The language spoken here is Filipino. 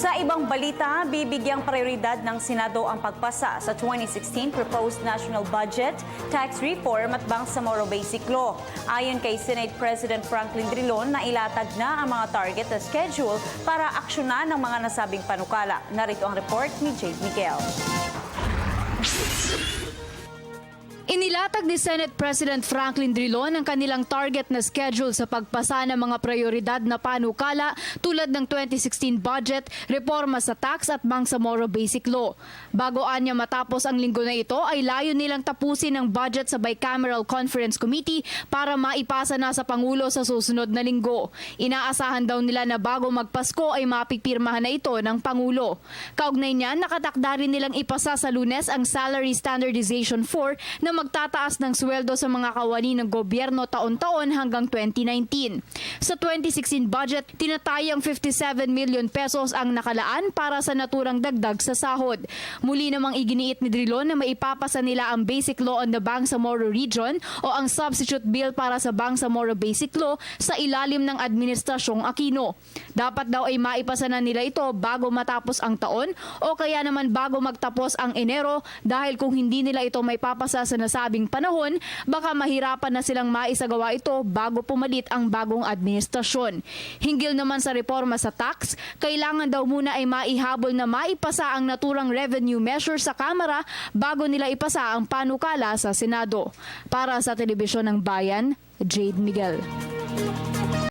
Sa ibang balita, bibigyang prioridad ng Senado ang pagpasa sa 2016 Proposed National Budget, Tax Reform at Bangsamoro Basic Law. Ayon kay Senate President Franklin Drilon, nailatag na ang mga target na schedule para aksyonan ng mga nasabing panukala. Narito ang report ni Jade Miguel. Inilatag ni Senate President Franklin Drilon ang kanilang target na schedule sa pagpasa ng mga prioridad na panukala tulad ng 2016 budget, reforma sa tax at Bangsamoro Basic Law. Bago anya matapos ang linggo na ito ay layo nilang tapusin ang budget sa Bicameral Conference Committee para maipasa na sa Pangulo sa susunod na linggo. Inaasahan daw nila na bago magpasko ay mapipirmahan na ito ng Pangulo. Kaugnay niyan, nakatakda rin nilang ipasa sa Lunes ang Salary Standardization 4 na magtataas ng sweldo sa mga kawani ng gobyerno taon-taon hanggang 2019. Sa 2016 budget, tinatayang 57 million pesos ang nakalaan para sa naturang dagdag sa sahod. Muli namang iginiit ni Drilon na maipapasa nila ang Basic Law on the Bangsamoro Region o ang Substitute Bill para sa Bangsamoro Basic Law sa ilalim ng Administrasyong Aquino. Dapat daw ay maipasa na nila ito bago matapos ang taon o kaya naman bago magtapos ang Enero dahil kung hindi nila ito maipapasa sa nasabing panahon, baka mahirapan na silang maisagawa ito bago pumalit ang bagong administrasyon. Hinggil naman sa reforma sa tax, kailangan daw muna ay maihabol na maipasa ang naturang revenue measure sa Kamara bago nila ipasa ang panukala sa Senado. Para sa Telebisyon ng Bayan, Jade Miguel.